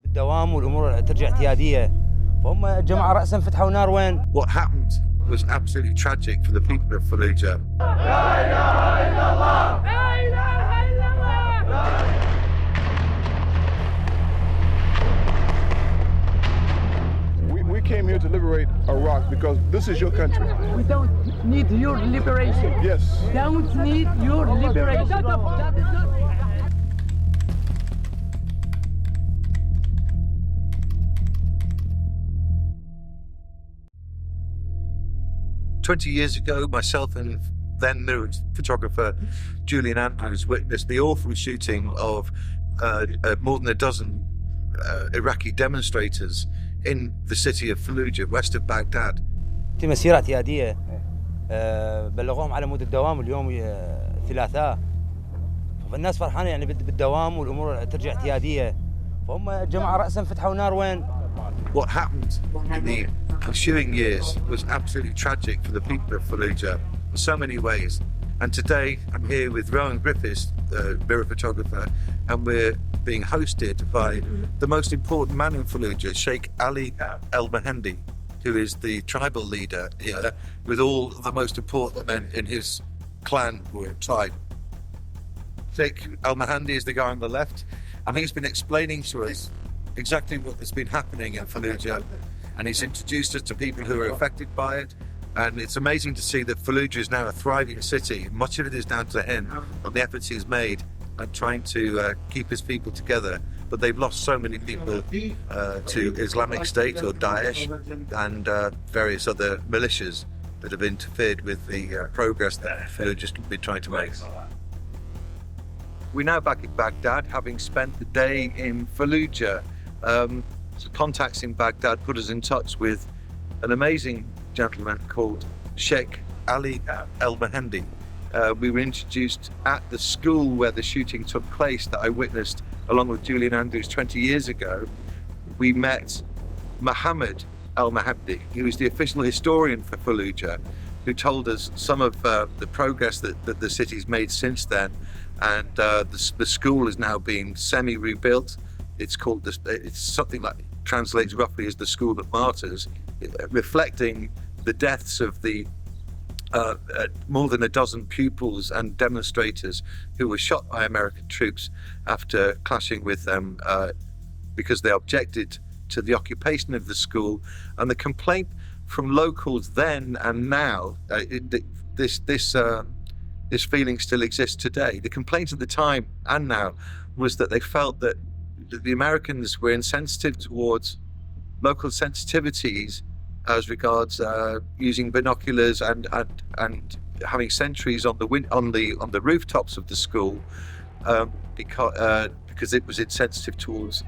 الدوام والامور ترجع اعتياديه فهم الجماعه راسا فتحوا نار وين. What happened was absolutely tragic for the people of Fallujah. We came here to liberate Iraq because this is your country. We don't need your liberation. Yes. Don't need your liberation. That is not. 20 years ago, myself and then new photographer Julian Andrews witnessed the awful shooting of more than a dozen Iraqi demonstrators in the city of Fallujah, west of Baghdad. في مسيره اعتياديه بلغوهم على مود الدوام اليوم ثلاثاء فالناس فرحانه يعني بالدوام والامور ترجع اعتياديه فهم الجماعه راسا فتحوا نار وين. What happened in the ensuing years was absolutely tragic for the people of Fallujah in so many ways. And today I'm here with Rowan Griffiths, the mirror photographer, and we're being hosted by the most important man in Fallujah, Sheikh Ali Al-Mahendi, who is the tribal leader here, with all the most important men in his clan or tribe. Sheikh Al-Mahendi is the guy on the left, and he's been explaining to us exactly what has been happening in Fallujah, and he's introduced us to people who are affected by it. And it's amazing to see that Fallujah is now a thriving city. Much of it is down to him and the efforts he's made and trying to keep his people together. But they've lost so many people to Islamic State or Daesh and various other militias that have interfered with the progress that Fallujah's been trying to make. We're now back in Baghdad, having spent the day in Fallujah. So contacts in Baghdad put us in touch with an amazing gentleman called Sheikh Ali Al-Mahendi. We were introduced at the school where the shooting took place that I witnessed along with Julian Andrews 20 years ago. We met Mohammed Al-Mahendi, who is the official historian for Fallujah, who told us some of the progress that the city's made since then. And the school is now being semi-rebuilt. It's called it's something like translates roughly as the School of Martyrs, reflecting the deaths of the more than a dozen pupils and demonstrators who were shot by American troops after clashing with them because they objected to the occupation of the school. And the complaint from locals then and now, this feeling still exists today. The complaint at the time and now was that they felt that the Americans were insensitive towards local sensitivities as regards using binoculars and having sentries on the rooftops of the school because it was insensitive towards.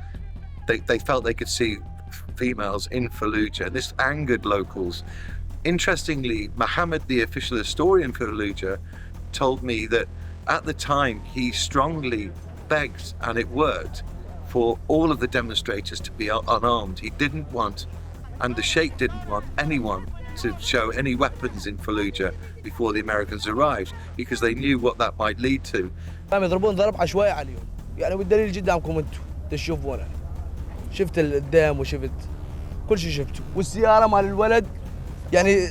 They felt they could see females in Fallujah. This angered locals. Interestingly, Mohammed, the official historian for Fallujah, told me that at the time he strongly begged, and it worked, for all of the demonstrators to be unarmed. He didn't want, and the Sheikh didn't want anyone to show any weapons in Fallujah before the Americans arrived, because they knew what that might lead to. يضربون ضرب عشوائي عليهم يعني والدليل قدامكم انتم تشوفونه شفت القدام وشفت كل شيء شفته والسيارة مال الولد يعني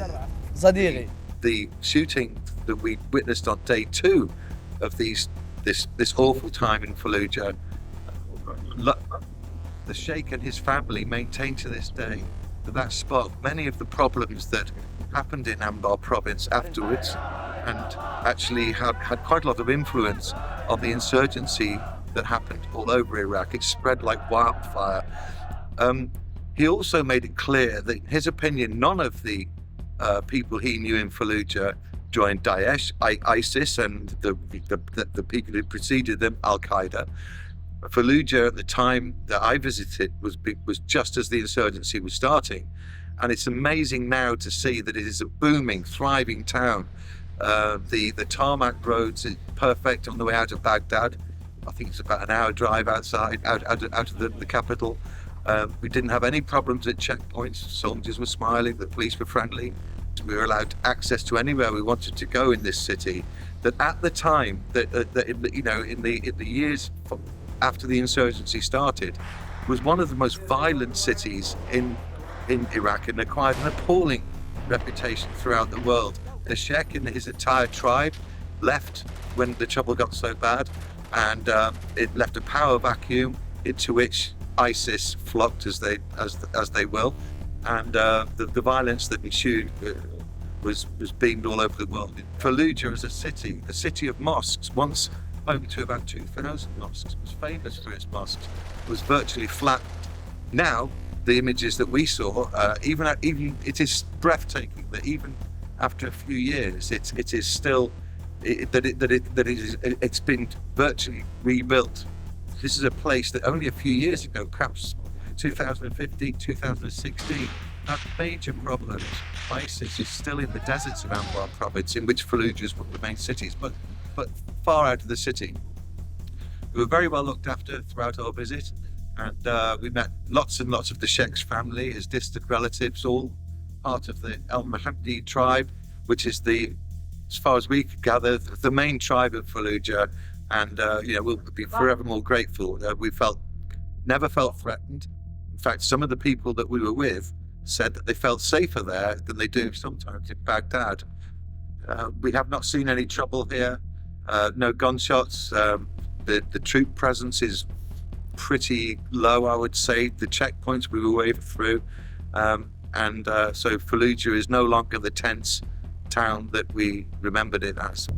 صديقي. The shooting that we witnessed on day 2 of this awful time in Fallujah, the Sheikh and his family maintain to this day that sparked many of the problems that happened in Anbar province afterwards, and actually had quite a lot of influence on the insurgency that happened all over Iraq. It spread like wildfire. He also made it clear that in his opinion none of the people he knew in Fallujah joined Daesh, ISIS, and the people who preceded them, Al-Qaeda. Fallujah at the time that I visited was just as the insurgency was starting, and it's amazing now to see that it is a booming, thriving town. The tarmac roads are perfect on the way out of Baghdad. I think it's about an hour drive out of the capital. We didn't have any problems at checkpoints. Soldiers were smiling, the police were friendly. We were allowed access to anywhere we wanted to go in this city. That at the time, in the years after the insurgency started, was one of the most violent cities in Iraq and acquired an appalling reputation throughout the world. The Sheikh and his entire tribe left when the trouble got so bad, and it left a power vacuum into which ISIS flocked as they will, and the violence that ensued was beamed all over the world. Fallujah as a city of mosques, once home to about 2,000 mosques, was famous for its mosques, was virtually flattened. Now, the images that we saw, even it is breathtaking that even after a few years, it is still it's been virtually rebuilt. This is a place that only a few years ago, perhaps 2015, 2016, had major problems. ISIS is still in the deserts of Anbar province, in which Fallujah is one of the main cities, but far out of the city. We were very well looked after throughout our visit, and we met lots and lots of the Sheikh's family, his distant relatives, all part of the Al Mahamdi tribe, which is as far as we could gather, the main tribe of Fallujah. And we'll be forevermore grateful. We never felt threatened. In fact, some of the people that we were with said that they felt safer there than they do sometimes in Baghdad. We have not seen any trouble here. No gunshots. The troop presence is pretty low, I would say. The checkpoints we were waved through, so Fallujah is no longer the tense town that we remembered it as.